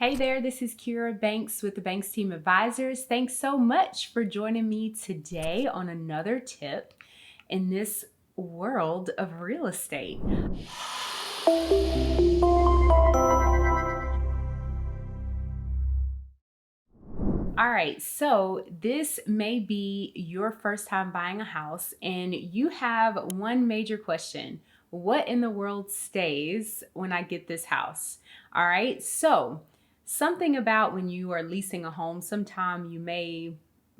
Hey there, this is Kira Banks with the Banks Team Advisors. Thanks so much for joining me today on another tip in this world of real estate. All right, so this may be your first time buying a house and you have one major question. What in the world stays when I get this house? All right, so something about when you are leasing a home, sometime you may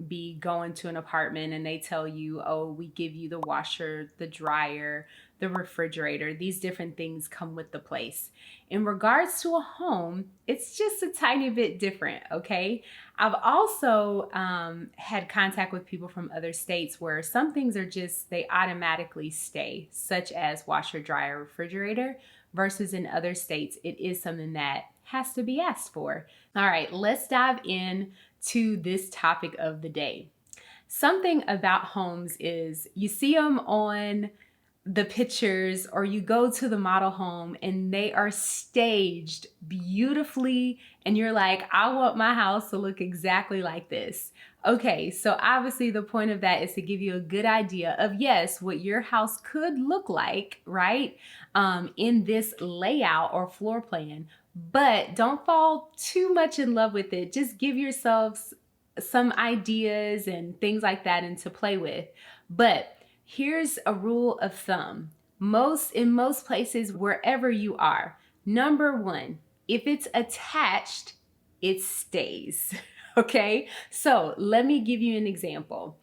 be going to an apartment and they tell you, oh, we give you the washer, the dryer, the refrigerator. These different things come with the place. In regards to a home, it's just a tiny bit different, okay? I've also had contact with people from other states where some things are just, they automatically stay, such as washer, dryer, refrigerator, versus in other states, it is something that has to be asked for. All right, let's dive in to this topic of the day. Something about homes is you see them on the pictures or you go to the model home and they are staged beautifully and you're like, I want my house to look exactly like this. Okay, so obviously the point of that is to give you a good idea of, yes, what your house could look like, right, in this layout or floor plan. But don't fall too much in love with it. Just give yourselves some ideas and things like that and to play with. But here's a rule of thumb. In most places, wherever you are, number one, if it's attached, it stays. Okay? So let me give you an example.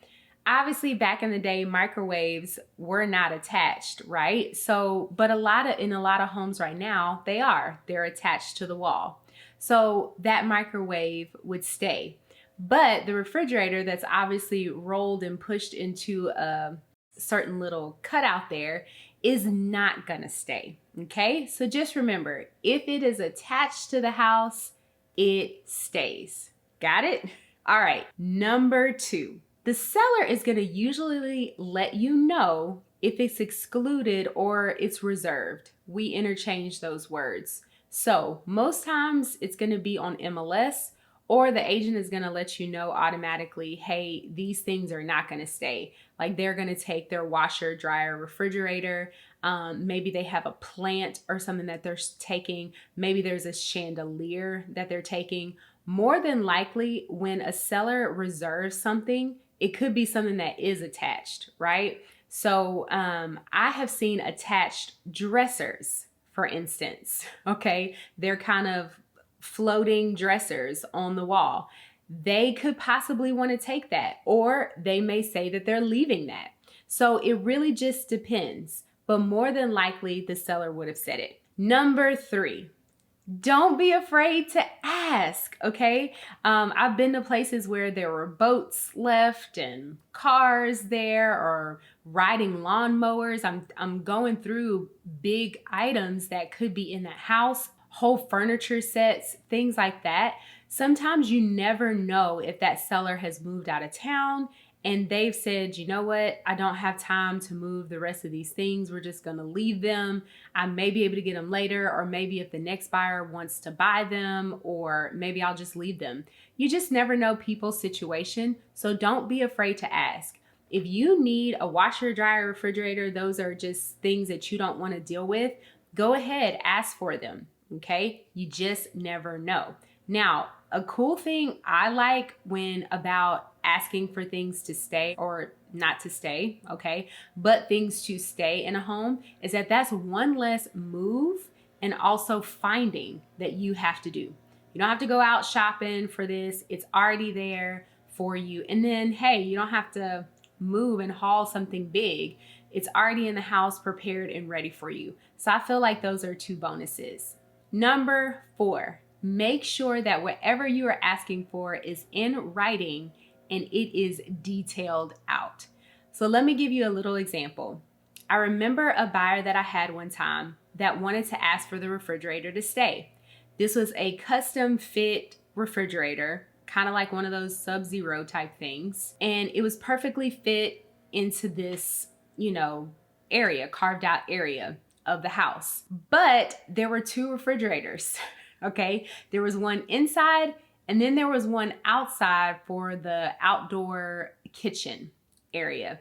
Obviously, back in the day, microwaves were not attached, right? So, but in a lot of homes right now, they're attached to the wall. So that microwave would stay. But the refrigerator that's obviously rolled and pushed into a certain little cutout there is not gonna stay, okay? So just remember, if it is attached to the house, it stays. Got it? All right, number two. The seller is gonna usually let you know if it's excluded or it's reserved. We interchange those words. So most times it's gonna be on MLS, or the agent is gonna let you know automatically, hey, these things are not gonna stay. Like they're gonna take their washer, dryer, refrigerator. Maybe they have a plant or something that they're taking. Maybe there's a chandelier that they're taking. More than likely, when a seller reserves something, it could be something that is attached, right? So I have seen attached dressers, for instance, okay? They're kind of floating dressers on the wall. They could possibly want to take that, or they may say that they're leaving that. So it really just depends, but more than likely the seller would have said it. Number three, don't be afraid to ask, okay? I've been to places where there were boats left and cars there, or riding lawnmowers. I'm going through big items that could be in that house, whole furniture sets, things like that. Sometimes you never know if that seller has moved out of town and they've said, you know what, I don't have time to move the rest of these things. We're just gonna leave them. I may be able to get them later, or maybe if the next buyer wants to buy them, or maybe I'll just leave them. You just never know people's situation, so don't be afraid to ask. If you need a washer, dryer, refrigerator, those are just things that you don't wanna deal with, go ahead, ask for them, okay? You just never know. Now, a cool thing I like when about asking for things to stay or not to stay, okay, but things to stay in a home is that that's one less move and also finding that you have to do. You don't have to go out shopping for this. It's already there for you. And then, hey, you don't have to move and haul something big. It's already in the house, prepared and ready for you. So I feel like those are two bonuses. Number four, make sure that whatever you are asking for is in writing and it is detailed out. So let me give you a little example. I remember a buyer that I had one time that wanted to ask for the refrigerator to stay. This was a custom fit refrigerator, kind of like one of those Sub-Zero type things. And it was perfectly fit into this, area, carved out area of the house. But there were two refrigerators. Okay, there was one inside, and then there was one outside for the outdoor kitchen area.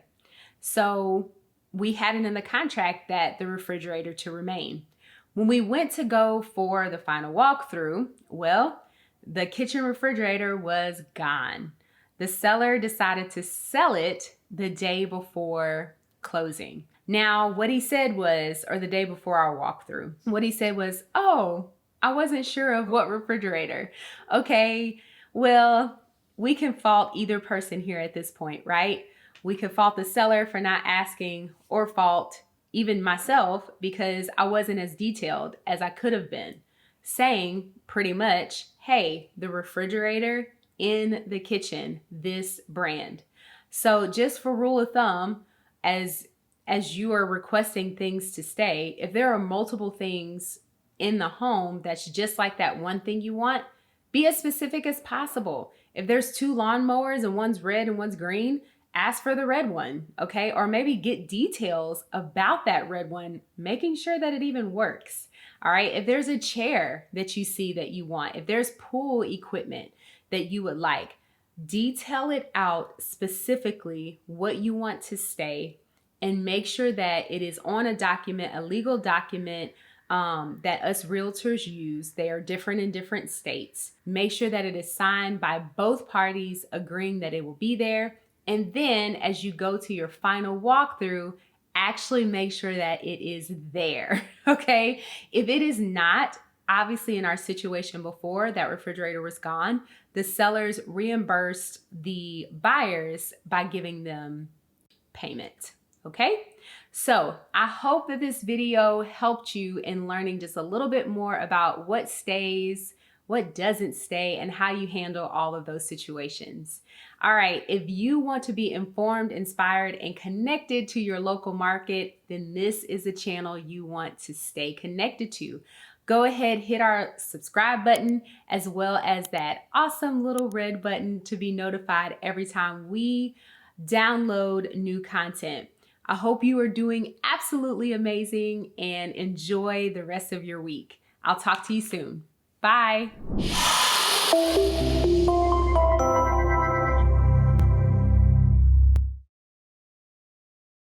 So we had it in the contract that the refrigerator to remain. When we went to go for the final walkthrough, well, the kitchen refrigerator was gone. The seller decided to sell it the day before closing. Now, what he said was, or the day before our walkthrough, what he said was, oh, I wasn't sure of what refrigerator. Okay, well, we can fault either person here at this point, right? We could fault the seller for not asking, or fault even myself because I wasn't as detailed as I could have been, saying pretty much, hey, the refrigerator in the kitchen, this brand. So just for rule of thumb, as you are requesting things to stay, if there are multiple things in the home that's just like that one thing you want, be as specific as possible. If there's 2 lawnmowers and one's red and one's green, ask for the red one, okay? Or maybe get details about that red one, making sure that it even works, all right? If there's a chair that you see that you want, if there's pool equipment that you would like, detail it out specifically what you want to stay, and make sure that it is on a document, a legal document, that us realtors use. They are different in different states. Make sure that it is signed by both parties agreeing that it will be there. And then as you go to your final walkthrough, actually make sure that it is there, okay? If it is not, obviously in our situation before, that refrigerator was gone, the sellers reimbursed the buyers by giving them payment, okay? So I hope that this video helped you in learning just a little bit more about what stays, what doesn't stay, and how you handle all of those situations. All right, if you want to be informed, inspired, and connected to your local market, then this is a channel you want to stay connected to. Go ahead, hit our subscribe button, as well as that awesome little red button to be notified every time we download new content. I hope you are doing absolutely amazing and enjoy the rest of your week. I'll talk to you soon. Bye.